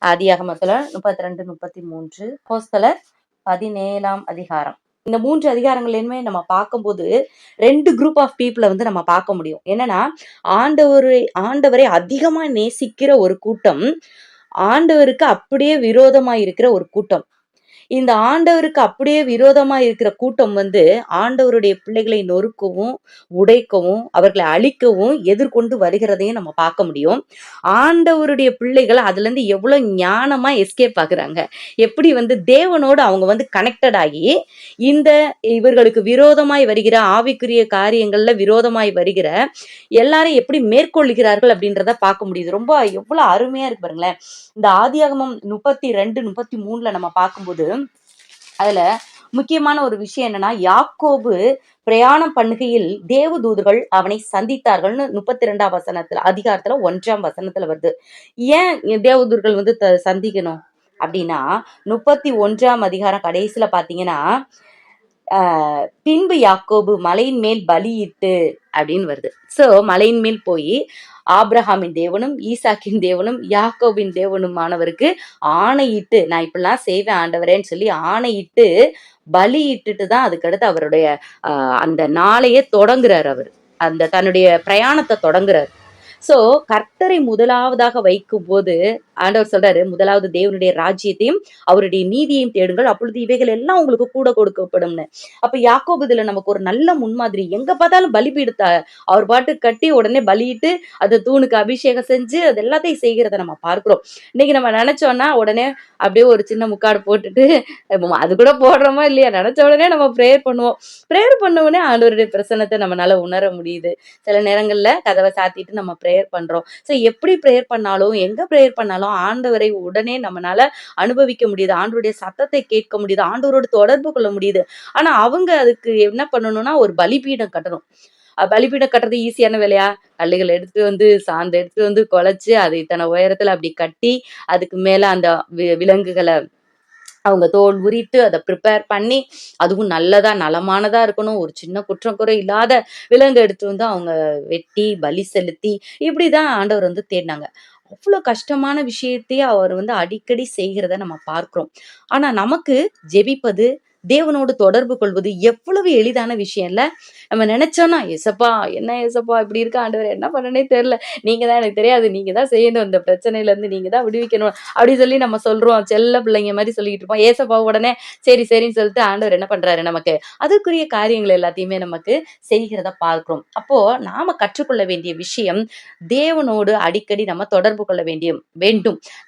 ஆதியாகமத்துல 32, 33, அப்போஸ்தலர் 17ஆம் அதிகாரம். இந்த 3 அதிகாரங்களையுமே நம்ம பார்க்கும்போது 2 குரூப் ஆஃப் பீப்புளை வந்து நம்ம பார்க்க முடியும். என்னன்னா, ஆண்டவரை அதிகமா நேசிக்கிற ஒரு கூட்டம், ஆண்டவருக்கு அப்படியே விரோதமா இருக்கிற ஒரு கூட்டம். இந்த ஆண்டவருக்கு அப்படியே விரோதமா இருக்கிற கூட்டம் வந்து ஆண்டவருடைய பிள்ளைகளை நொறுக்கவும், உடைக்கவும், அவர்களை அழிக்கவும் எதிர்கொண்டு வருகிறதையும் நம்ம பார்க்க முடியும். ஆண்டவருடைய பிள்ளைகள் அதுல இருந்து எவ்வளவு ஞானமா எஸ்கேப் ஆகுறாங்க, எப்படி வந்து தேவனோடு அவங்க வந்து கனெக்டட் ஆகி இந்த இவர்களுக்கு விரோதமாய் வருகிற ஆவிக்குரிய காரியங்கள்ல விரோதமாய் வருகிற எல்லாரும் எப்படி மேற்கொள்ளுகிறார்கள் அப்படின்றத பார்க்க முடியுது. ரொம்ப எவ்வளவு அருமையா இருக்கு பாருங்களேன். இந்த ஆதியாகமம் 32, 33ல நம்ம பார்க்கும்போது அதுல முக்கியமான ஒரு விஷயம் என்னன்னா, யாக்கோபு பிரயாணம் பண்ணுகையில் தேவதூதர்கள் அவனை சந்தித்தார்கள்னு 32ஆம் வசனத்துல அதிகாரத்துல 1ஆம் வசனத்துல வருது. ஏன் தேவதூதர்கள் வந்து சந்திக்கணும் அப்படின்னா, 31ஆம் அதிகாரம் கடைசியில பாத்தீங்கன்னா, பின்பு யாக்கோபு மலையின் மேல் பலியிட்டு அப்படின்னு வருது. சோ மலையின் மேல் போய் ஆபிரகாமின் தேவனும் ஈசாக்கின் தேவனும் யாக்கோபின் தேவனுமானவருக்கு ஆணையிட்டு, நான் இப்படிலாம் செய்வேன் ஆண்டவரேன்னு சொல்லி ஆணையிட்டு பலியிட்டுட்டு தான் அதுக்கடுத்து அவருடைய அந்த நாளையே தொடங்குறார். அவர் அந்த தன்னுடைய பிரயாணத்தை தொடங்குறார். சோ கர்த்தரை முதலாவதாக வைக்கும் போது ஆண்டவர் சொல்றாரு, முதலாவது தேவனுடைய ராஜ்யத்தையும் அவருடைய நீதியையும் தேடுங்கள், அப்பொழுது இவைகள் எல்லாம் உங்களுக்கு கூட கொடுக்கப்படும்னு. அப்ப யாக்கோபு இதுல நமக்கு ஒரு நல்ல முன்மாதிரி. எங்க பார்த்தாலும் பலிபீடத்தை அவர் பாட்டு கட்டி உடனே பலியிட்டு அந்த தூணுக்கு அபிஷேகம் செஞ்சு அது எல்லாத்தையும் செய்கிறத நம்ம பார்க்கிறோம். இன்னைக்கு நம்ம நினைச்சோம்னா உடனே அப்படியே ஒரு சின்ன முக்காடு போட்டுட்டு அது கூட போடுறோமா இல்லையா, நினைச்ச உடனே நம்ம ப்ரேயர் பண்ணுவோம். ப்ரேயர் பண்ண உடனே ஆண்டவருடைய பிரசன்னத்தை நம்மளால உணர முடியுது. சில நேரங்கள்ல கதவை சாத்திட்டு நம்ம ப்ரேயர் பண்றோம். சோ எப்படி ப்ரேயர் பண்ணாலும், எங்க ப்ரேயர் பண்ணாலும் ஆண்டவரை உடனே நம்மளால அனுபவிக்க முடியுது, ஆண்டவருடைய சத்தத்தை கேட்க முடியுது, ஆண்டவரோடு தொடர்பு கொள்ள முடியுது. ஆனா அவங்க அதுக்கு என்ன பண்ணணும்னா ஒரு பலிபீடம் கட்டணும். பலிபீடம் கட்டுறது ஈஸியான வேலையா? கல்லுகள் எடுத்து வந்து சாந்து எடுத்து வந்து குழைச்சு அது இத்தனை உயரத்துல அப்படி கட்டி அதுக்கு மேல அந்த விலங்குகளை அவங்க தோல் உரித்து அதை ப்ரிப்பேர் பண்ணி அதுவும் நல்லதா நலமானதா இருக்கணும், ஒரு சின்ன குற்றம் குறை இல்லாத விலங்கு எடுத்து வந்து அவங்க வெட்டி பலி செலுத்தி இப்படிதான் ஆண்டவர் வந்து தேடினாங்க. அவ்வளவு கஷ்டமான விஷயத்தையே அவர் வந்து அடிக்கடி செய்கிறத நம்ம பார்க்கிறோம். ஆனா நமக்கு ஜெபிப்பது, தேவனோடு தொடர்பு கொள்வது எவ்வளவு எளிதான விஷயம் இல்ல. நம்ம நினைச்சோம்னா, ஏசப்பா என்ன ஏசப்பா இப்படி இருக்க ஆண்டவர், என்ன பண்ணனே தெரியல, நீங்க தான், எனக்கு தெரியாது, நீங்க தான் செய்யணும், இந்த பிரச்சனையில இருந்து நீங்க தான் விடுவிக்கணும் அப்படி சொல்லி நம்ம சொல்றோம். செல்ல பிள்ளைங்க மாதிரி சொல்லிட்டு இருப்போம். ஏசப்பா உடனே சரி சரின்னு சொல்லிட்டு ஆண்டவர் என்ன பண்றாரு, நமக்கு அதுக்குரிய காரியங்கள் எல்லாத்தையுமே நமக்கு செய்கிறத பார்க்கிறோம். அப்போ நாம கற்றுக்கொள்ள வேண்டிய விஷயம், தேவனோடு அடிக்கடி நம்ம தொடர்பு கொள்ள வேண்டும்.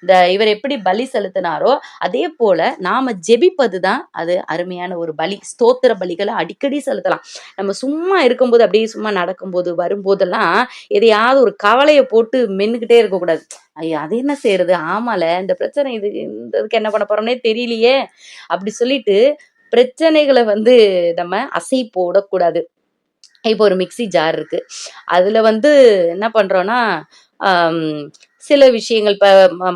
இந்த இவர் எப்படி பலி செலுத்தினாரோ அதே போல நாம ஜெபிப்பதுதான் அது அருமையான ஒரு பலி. ஸ்தோத்திர பலிகளை அடிக்கடி செலுத்தலாம். நம்ம சும்மா இருக்கும்போது, அப்படியே சும்மா நடக்கும்போது வரும்போதெல்லாம் எதையாவது ஒரு கவலையை போட்டு மென்னுக்கிட்டே இருக்கக்கூடாது. ஐயோ அது என்ன செய்யறது, ஆமால இந்த பிரச்சனை, இதுக்கு என்ன பண்ண போறோம்னே தெரியலையே அப்படி சொல்லிட்டு பிரச்சனைகளை வந்து நம்ம அசை போடக்கூடாது. இப்போ ஒரு மிக்ஸி ஜார் இருக்கு, அதுல வந்து என்ன பண்றோம்னா சில விஷயங்கள், இப்போ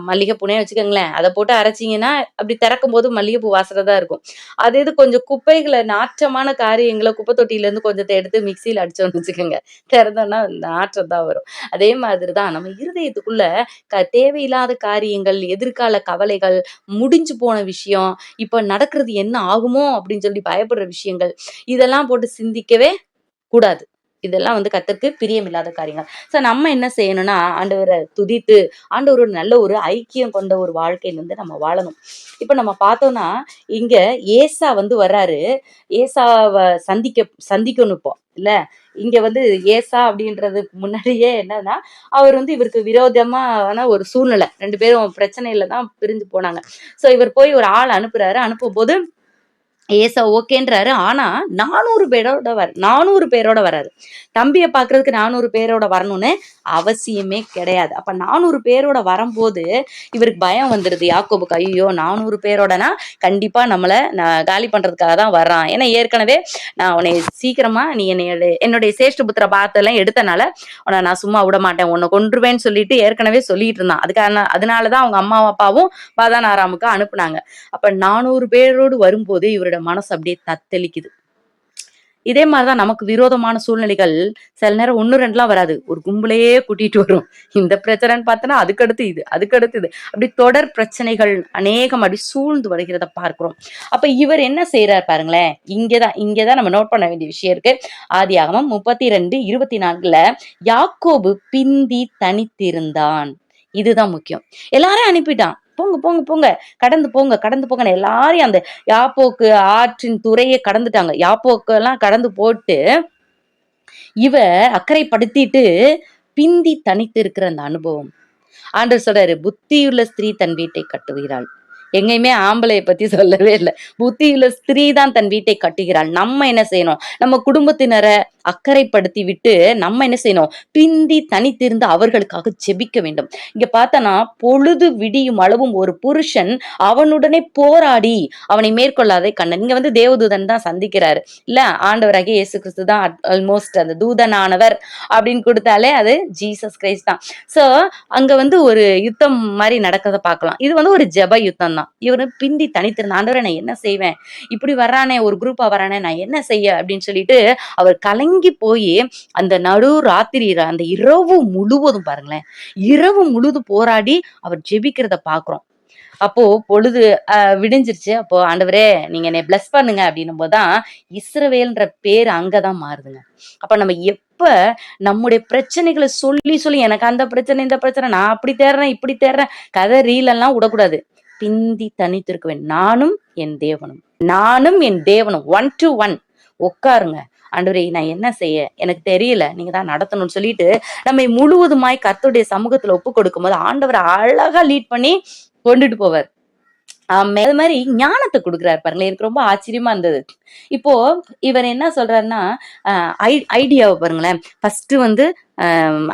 மல்லிகைப்பூனே வச்சுக்கோங்களேன், அதை போட்டு அரைச்சிங்கன்னா அப்படி திறக்கும் போது மல்லிகைப்பூ வாசனை தான் இருக்கும். அது இது கொஞ்சம் குப்பைகளை, நாற்றமான காரியங்களை குப்பை தொட்டியிலேருந்து கொஞ்சத்தை எடுத்து மிக்சியில் அடிச்சோம்னு வச்சுக்கோங்க, திறந்தோன்னா நாற்றம் தான் வரும். அதே மாதிரி தான் நம்ம இருதயத்துக்குள்ள தேவையில்லாத காரியங்கள், எதிர்கால கவலைகள், முடிஞ்சு போன விஷயம், இப்போ நடக்கிறது என்ன ஆகுமோ அப்படின்னு சொல்லி பயப்படுற விஷயங்கள், இதெல்லாம் போட்டு சிந்திக்கவே கூடாது. இதெல்லாம் வந்து கர்த்தருக்கு பிரியமில்லாத காரியங்கள். சோ நம்ம என்ன செய்யணும்னா, ஆண்டவரை துதித்து ஆண்டவரோட நல்ல ஒரு ஐக்கியம் கொண்ட ஒரு வாழ்க்கையில வந்து நம்ம வாழணும். இப்ப நம்ம பார்த்தோம்னா, இங்க ஏசா வந்து வர்றாரு. ஏசாவ சந்திக்கணும் இப்போ இல்ல. இங்க வந்து ஏசா அப்படின்றதுக்கு முன்னாடியே என்னன்னா, அவர் வந்து இவருக்கு விரோதமான ஒரு சூழ்நிலை, 2 பேரும் பிரச்சனையில தான் பிரிஞ்சு போனாங்க. சோ இவர் போய் ஒரு ஆள் அனுப்புறாரு. அனுப்பும்போது ஏசா ஓகேன்றாரு. ஆனா 400 பேரோட வராரு. தம்பிய பார்க்கறதுக்கு 400 பேரோட வரணும்னு அவசியமே கிடையாது. அப்ப 400 பேரோட வரும்போது இவருக்கு பயம் வந்துருது யாக்கோபுக்கு. ஐயோ 400 பேரோடனா கண்டிப்பா நம்மள காலி பண்றதுக்காக தான் வர்றான். ஏன்னா ஏற்கனவே நான் உன்னை சீக்கிரமா, நீ என்னுடைய சேஷ்ட புத்திர பாகத்தெல்லாம் எடுத்தனால உன்னை நான் சும்மா விட மாட்டேன், உன்னை கொன்றுவேன்னு சொல்லிட்டு ஏற்கனவே சொல்லிட்டு இருந்தான். அதனாலதான் அவங்க அம்மாவும் அப்பாவும் பாதான் ஆராமுக்கு அனுப்புனாங்க. அப்ப 400 பேரோடு வரும்போது இவரோட மனசு அப்படியே தத்தளிக்குது. இதே மாதிரிதான் நமக்கு விரோதமான சூழ்நிலைகள் சில நேரம் 1 2 வராது, ஒரு கும்பலையே கூட்டிட்டு வரும். இந்த பிரச்சனைன்னு பார்த்தோன்னா அதுக்கடுத்து இது, அதுக்கடுத்து இது, அப்படி தொடர் பிரச்சனைகள் அநேகம் அப்படி சூழ்ந்து வருகிறத பார்க்கிறோம். அப்ப இவர் என்ன செய்யறாரு பாருங்களேன். இங்கதான் நம்ம நோட் பண்ண வேண்டிய விஷயம் இருக்கு. ஆதியாகமம் 32:24 யாக்கோபு பிந்தி தனித்திருந்தான். இதுதான் முக்கியம். எல்லாரையும் அனுப்பிட்டான், போங்க போங்க போங்க, கடந்து போங்க கடந்து போங்க, எல்லாரையும் அந்த யாப்போக்கு ஆற்றின் துறையை கடந்துட்டாங்க. யாப்போக்கு எல்லாம் கடந்து போட்டு இவ அக்கறைப்படுத்திட்டு பிந்தி தனித்து இருக்கிற அந்த அனுபவம். ஆண்டவர் சொல்றாரு, புத்தியுள்ள ஸ்திரீ தன் வீட்டை கட்டுகிறாள். எங்கேயுமே ஆம்பளைய பத்தி சொல்லவே இல்லை. புத்தியுள்ள ஸ்திரீ தான் தன் வீட்டை கட்டுகிறாள். நம்ம என்ன செய்யணும்? நம்ம குடும்பத்தினரை அக்கறைப்படுத்தி விட்டு நம்ம என்ன செய்யணும்? பிந்தி தனித்திருந்து அவர்களுக்காக ஜெபிக்க வேண்டும். இங்க பார்த்தனா பொழுது விடியும் அளவும் ஒரு புருஷன் அவனுடனே போராடி அவனை மேற்கொள்ளாதே கண்ணன். இங்க வந்து தேவதூதன் தான் சந்திக்கிறாரு இல்ல, ஆண்டவராகிய இயேசு கிறிஸ்து தான் ஆல்மோஸ்ட் அந்த தூதனானவர் அப்படின்னு கொடுத்தாலே அது ஜீசஸ் கிரைஸ்ட் தான். சோ அங்க வந்து ஒரு யுத்தம் மாதிரி நடக்கிறத பார்க்கலாம். இது வந்து ஒரு ஜெப யுத்தம் தான். இவரு பிந்தி தனித்திருந்த ஆண்டவரை நான் என்ன செய்வேன், இப்படி வர்றானே ஒரு குரூப்பா வரானே நான் என்ன செய்ய அப்படின்னு சொல்லிட்டு அவர் கலங்கி போய் அந்த நடு ராத்திரி அந்த இரவு முழுவதும் பாருங்களேன், இரவு முழுவதும் போராடி அவர் ஜெபிக்கிறத பாக்குறோம். அப்போ பொழுது விடிஞ்சிருச்சு. அப்போ ஆண்டவரே நீங்க என்னை பிளஸ் பண்ணுங்க அப்படின்னும் போதுதான் இஸ்ரவேல்ன்ற பேர் அங்கதான் மாறுதுங்க. அப்ப நம்ம எப்ப நம்முடைய பிரச்சனைகளை சொல்லி சொல்லி எனக்கு அந்த பிரச்சனை இந்த பிரச்சனை நான் அப்படி தேடுறேன் இப்படி தேடுறேன் கதை ரீல் எல்லாம் விடக்கூடாது. பிந்தி தனித்திருக்க வேண்டும். நானும் என் தேவனும் 1 to 1 உட்காருங்க. ஆண்டவரே நான் என்ன செய்ய, எனக்கு தெரியல, நீங்க தான் நடத்தணும்னு சொல்லிட்டு நம்மை முழுவதுமாய் கர்த்தருடைய சமூகத்துல ஒப்பு கொடுக்கும் போது ஆண்டவர் அழகா லீட் பண்ணி கொண்டுட்டு போவார். அது மாதிரி ஞானத்தை கொடுக்குறாரு பாருங்களேன். எனக்கு ரொம்ப ஆச்சரியமா இருந்தது. இப்போ இவர் என்ன சொல்றாருன்னா ஐடியாவை பாருங்களேன். ஃபர்ஸ்ட் வந்து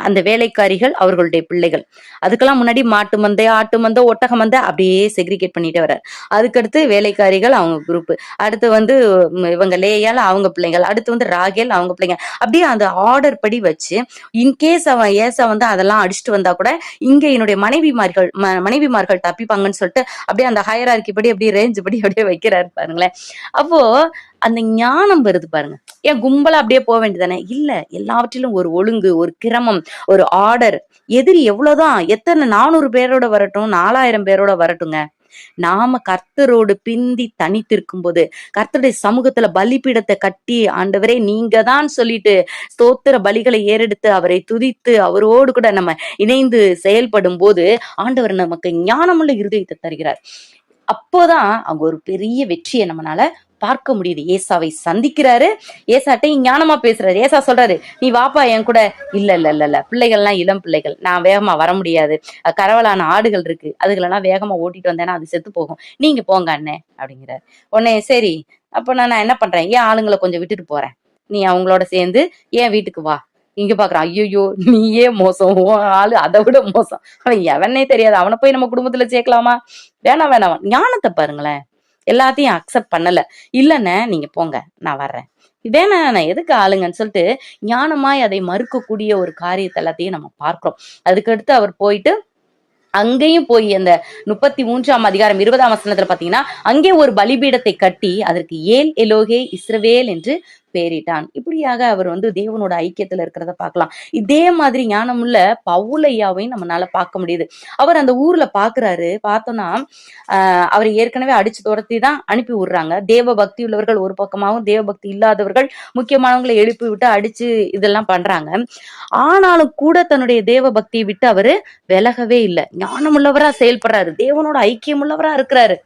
அந்த வேலைக்காரிகள் அவர்களுடைய பிள்ளைகள், அதுக்கெல்லாம் முன்னாடி மாட்டு மந்தை ஆட்டு மந்தை ஒட்டக மந்தை அப்படியே செக்ரிகேட் பண்ணிட்டே வர்றாரு. அதுக்கடுத்து வேலைக்காரிகள் அவங்க குரூப், அடுத்து வந்து இவங்க லேயால் அவங்க பிள்ளைகள், அடுத்து வந்து ராகேல் அவங்க பிள்ளைங்க, அப்படியே அந்த ஆர்டர் படி வச்சு இன்கேஸ் அவன் ஏசா வந்து அதெல்லாம் அடிச்சுட்டு வந்தா கூட இங்க என்னுடைய மனைவிமார்கள் தப்பிப்பாங்கன்னு சொல்லிட்டு அப்படியே அந்த ஹையரார்கி படி அப்படியே ரேஞ்ச் படி அப்படியே வைக்கிறாரு பாருங்களேன். அப்போ அந்த ஞானம் வருது பாருங்க. ஏன் கும்பலா அப்படியே போக வேண்டியதானே? இல்ல, எல்லாவற்றிலும் ஒரு ஒழுங்கு, ஒரு கிரமம், ஒரு ஆர்டர். எதிரி எவ்வளவுதான் எத்தனை 400 பேரோட வரட்டும் 4000 பேரோட வரட்டுங்க, நாம கர்த்தரோடு பிந்தி தனித்திருக்கும் போது கர்த்தருடைய சமூகத்துல பலிபீடத்தை கட்டி ஆண்டவரே நீங்க தான் சொல்லிட்டு ஸ்தோத்திர பலிகளை ஏறெடுத்து அவரை துதித்து அவரோடு கூட நம்ம இணைந்து செயல்படும் போது ஆண்டவர் நமக்கு ஞானமுள்ள இருதயத்தை தருகிறார். அப்போதான் அங்க ஒரு பெரிய வெற்றியை நம்மளால பார்க்க முடியுது. ஏசாவை சந்திக்கிறாரு, ஏசாட்டையும் ஞானமா பேசுறாரு. ஏசா சொல்றாரு, நீ வாப்பா என் கூட. இல்ல பிள்ளைகள்லாம் இளம் பிள்ளைகள், நான் வேகமா வர முடியாது, கரவலான ஆடுகள் இருக்கு, அதுகளெல்லாம் வேகமா ஓட்டிட்டு வந்தேன்னா அது செத்து போகும், நீங்க போங்க அண்ணே அப்படிங்கிறாரு. உடனே சரி அப்ப நான் என்ன பண்றேன், ஏன் ஆளுங்களை கொஞ்சம் விட்டுட்டு போறேன், நீ அவங்களோட சேர்ந்து ஏன் வீட்டுக்கு வா. இங்க பாக்குறான், ஐயோ நீயே மோசம், ஆளு அதை விட மோசம், அவன் எவனே தெரியாது, அவனை போய் நம்ம குடும்பத்துல சேர்க்கலாமா, வேணாம். ஞானத்தை பாருங்களேன், எல்லாத்தையும் அக்செப்ட் பண்ணல. இல்லைண்ணே நீங்க போங்க நான் வர்றேன், வேணாண்ணே எதுக்கு ஆளுங்கன்னு சொல்லிட்டு ஞானமாய் அதை மறுக்கக்கூடிய ஒரு காரியத்தை எல்லாத்தையும் நம்ம பார்க்கிறோம். அதுக்கடுத்து அவர் போயிட்டு அங்கேயும் போய் அந்த 33ஆம் அதிகாரம் 20ஆம் வசனத்துல பாத்தீங்கன்னா அங்கே ஒரு பலிபீடத்தை கட்டி அதற்கு ஏல் எலோகே இஸ்ரவேல் என்று பேரிட்டான். இப்படியாக அவர் வந்து தேவனோட ஐக்கியத்துல இருக்கிறத பார்க்கலாம். இதே மாதிரி ஞானமுள்ள பவுலையாவையும் நம்மளால பார்க்க முடியுது. அவர் அந்த ஊர்ல பாக்குறாரு, பார்த்தோம்னா அவர் ஏற்கனவே அடிச்சு துரத்தி தான் அனுப்பி விடுறாங்க. தேவ பக்தி உள்ளவர்கள் ஒரு பக்கமாகவும் தேவ பக்தி இல்லாதவர்கள் முக்கியமானவங்களை எழுப்பி விட்டு அடிச்சு இதெல்லாம் பண்றாங்க. ஆனாலும் கூட தன்னுடைய தேவ பக்தியை விட்டு அவரு விலகவே இல்லை. ஞானம் உள்ளவரா செயல்படுறாரு, தேவனோட ஐக்கியம் உள்ளவரா இருக்கிறாரு,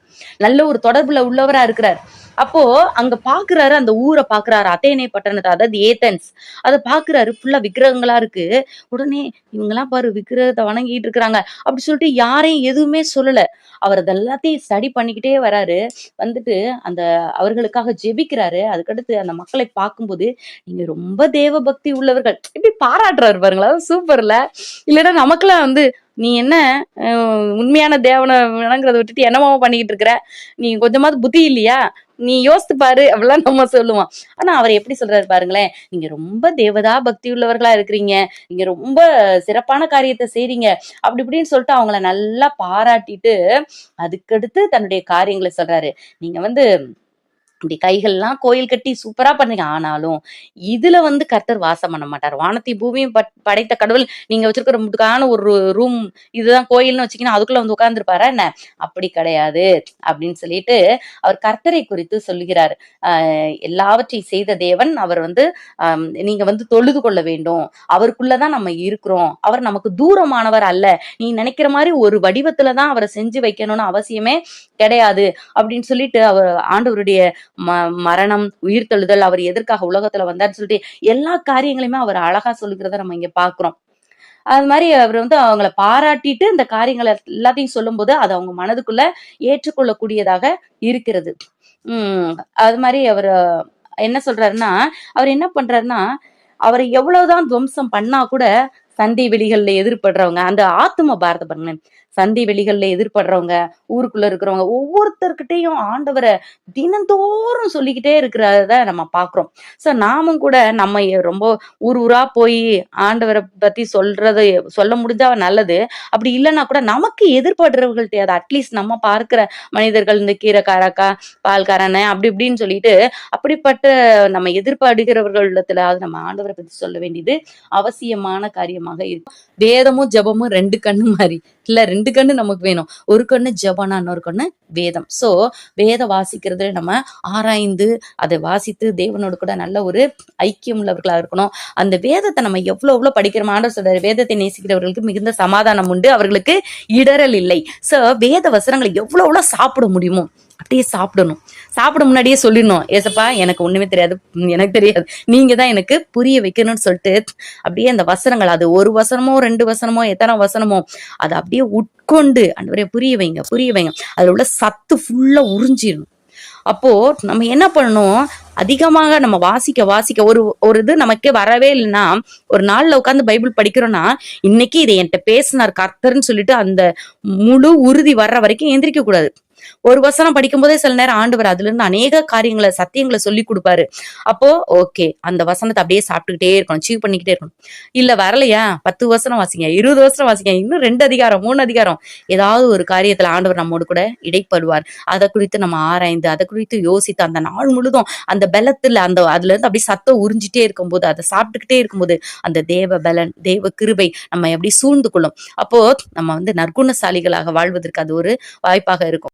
நல்ல ஒரு தொடர்புல உள்ளவரா இருக்கிறார். அப்போ அங்க பாக்குறாரு, அந்த ஊரை பாக்குறாரு, அத்தேனே பட்டணத்தை, அதாவது ஏதென்ஸ், அதை பாக்குறாரு, ஃபுல்லா விக்கிரகங்களா இருக்கு. உடனே இவங்கெல்லாம் பாரு விக்கிரகத்தை வணங்கிட்டு இருக்கிறாங்க அப்படி சொல்லிட்டு யாரையும் எதுவுமே சொல்லல. அவர் அதெல்லாத்தையும் ஸ்டடி பண்ணிக்கிட்டே வராரு. வந்துட்டு அந்த அவர்களுக்காக ஜெபிக்கிறாரு. அதுக்கடுத்து அந்த மக்களை பார்க்கும்போது நீங்க ரொம்ப தேவ பக்தி உள்ளவர்கள் இப்படி பாராட்டுறாரு பாருங்களா, சூப்பர்ல. இல்லைன்னா நமக்கெல்லாம் வந்து நீ என்ன உண்மையான தேவனை வணங்குறத விட்டுட்டு என்னமா பண்ணிக்கிட்டு இருக்கிற, நீ கொஞ்சமாவது புத்தி இல்லையா, நீ யோசித்து பாரு அப்படிலாம் நம்ம சொல்லுவோம். ஆனா அவர் எப்படி சொல்றாரு பாருங்களேன், நீங்க ரொம்ப தேவதா பக்தி உள்ளவர்களா இருக்கிறீங்க, நீங்க ரொம்ப சிறப்பான காரியத்தை செய்றீங்க அப்படி இப்படின்னு சொல்லிட்டு அவங்கள நல்லா பாராட்டிட்டு அதுக்கடுத்து தன்னுடைய காரியங்களை சொல்றாரு. நீங்க வந்து இப்படி கைகள்லாம் கோயில் கட்டி சூப்பரா பண்றீங்க. ஆனாலும், இதுல வந்து கர்த்தர் வாசம் பண்ண மாட்டார். வானத்தையும் பூமியும் படைத்த கடவுள், நீங்க வச்சிருக்கிற முதுக்கான ஒரு ரூம், இதுதான் கோயில்னு வச்சீங்கன்னா, அதுக்குள்ள வந்து உட்கார்ந்திருப்பாரா என்ன? அப்படி கிடையாது. அப்படின்னு சொல்லிட்டு, அவர் கர்த்தரை குறித்து சொல்லுகிறார். எல்லாவற்றையும் செய்த தேவன், அவர் வந்து நீங்க வந்து தொழுது கொள்ள வேண்டும். அவருக்குள்ள தான் நம்ம இருக்கிறோம். அவர் நமக்கு தூரமானவர் அல்ல. நீ நினைக்கிற மாரி ஒரு வடிவத்துல தான் அவர செஞ்சு வைக்கணும்னு அவசியமே கிடையாது. அப்படின்னு சொல்லிட்டு, அவர் ஆண்டவருடைய மரணம், உயிர்த்தெழுதல், அவர் எதற்காக உலகத்துல வந்தார்ன்னு சொல்லிட்டு எல்லா காரியங்களையுமே அவர் அழகா சொல்லுகிறத நம்ம இங்க பார்க்கிறோம். அது மாதிரி அவர் வந்து அவங்கள பாராட்டிட்டு இந்த காரியங்கள் எல்லாத்தையும் சொல்லும்போது அது அவங்க மனதுக்குள்ள ஏற்றுக்கொள்ளக்கூடியதாக இருக்கிறது. அது மாதிரி அவர் என்ன சொல்றாருன்னா, அவர் என்ன பண்றாருன்னா, அவரை எவ்வளவுதான் துவம்சம் பண்ணா கூட சந்தை வெளிகள்ல எதிர்படுறவங்க, அந்த ஆத்தும பாரத பாருங்களேன். சந்தை வெளிகள்ல எதிர்படுறவங்க, ஊருக்குள்ள இருக்கிறவங்க, ஒவ்வொருத்தர்கிட்டயும் ஆண்டவர தினந்தோறும் சொல்லிக்கிட்டே இருக்கிறத நம்ம பார்க்கிறோம். சோ நாமும் கூட நம்ம ரொம்ப ஊர் ஊரா போய் ஆண்டவர பத்தி சொல்ல முடிஞ்சா நல்லது. அப்படி இல்லன்னா கூட நமக்கு எதிர்படுறவங்கள்ட்ட அத அட்லீஸ்ட் நம்ம பார்க்கிற மனிதர்கள், இந்த கீரைக்காரக்கா, பால்காரண்ண அப்படி இப்படின்னு சொல்லிட்டு, அப்படிப்பட்ட நம்ம எதிர்பார்க்கிறவர்களிடத்திலாவது நம்ம ஆண்டவர பத்தி சொல்ல வேண்டியது அவசியமான காரியமாக இருக்கும். வேதமும் ஜெபமும் 2 கண்ணு மாரி. இல்ல 2 கண்ணு நமக்கு வேணும். ஒரு கண்ணு ஜெபம்னா இன்னொரு கண்ணு வேதம். சோ வேதம் வாசிக்கிறது நம்ம ஆராய்ந்து அதை வாசித்து தேவனோடு கூட நல்ல ஒரு ஐக்கியம் உள்ளவர்களா இருக்கணும். அந்த வேதத்தை நம்ம எவ்வளவு படிக்கிறோம். ஆண்டவர் சொல்றாரு, வேதத்தை நேசிக்கிறவர்களுக்கு மிகுந்த சமாதானம் உண்டு, அவர்களுக்கு இடரல் இல்லை. சோ வேத வசனங்களை எவ்வளவு சாப்பிட முடியுமோ அப்படியே சாப்பிடணும். சாப்பிட முன்னாடியே சொல்லிடணும், ஏசப்பா எனக்கு ஒண்ணுமே தெரியாது, எனக்கு தெரியாது, நீங்க தான் எனக்கு புரிய வைக்கணும்னு சொல்லிட்டு அப்படியே அந்த வசனங்கள், அது ஒரு வசனமோ 2 வசனமோ எத்தனை வசனமோ அதை அப்படியே உட்கொண்டு ஆண்டவரே புரிய வைங்க புரிய வைங்க, அதுல உள்ள சத்து ஃபுல்லா உறிஞ்சிடணும். அப்போ நம்ம என்ன பண்ணணும், அதிகமாக நம்ம வாசிக்க ஒரு இது நமக்கு வரவே இல்லைன்னா, ஒரு நாள்ல உட்கார்ந்து பைபிள் படிக்கிறோம்னா, இன்னைக்கு இதை என்கிட்ட பேசினார் கர்த்தர்ன்னு சொல்லிட்டு அந்த முழு உறுதி வர்ற வரைக்கும் எந்திரிக்க கூடாது. ஒரு வசனம் படிக்கும் போதே சில நேரம் ஆண்டவர் அதுல இருந்து அநேக காரியங்களை சத்தியங்களை சொல்லி கொடுப்பாரு. அப்போ ஓகே, அந்த வசனத்தை அப்படியே சாப்பிட்டுக்கிட்டே இருக்கணும், சீவ் பண்ணிக்கிட்டே இருக்கணும். இல்ல வரலையா 10 வசனம் வாசிங்க, 20 வசனம் வாசிங்க, இன்னும் 2 அதிகாரம் 3 அதிகாரம், ஏதாவது ஒரு காரியத்துல ஆண்டவர் நம்மோடு கூட இடைப்படுவார். அதை குறித்து நம்ம ஆராய்ந்து அதை குறித்து யோசித்து அந்த நாள் முழுதும் அந்த பலத்துல அதுல இருந்து அப்படியே சத்தம் உறிஞ்சிட்டே இருக்கும்போது, அதை சாப்பிட்டுக்கிட்டே இருக்கும்போது அந்த தேவ பலன் தேவ கிருபை நம்ம எப்படி சூழ்ந்து கொள்ளும். அப்போ நம்ம வந்து நற்குணசாலிகளாக வாழ்வதற்கு அது ஒரு வாய்ப்பாக இருக்கும்.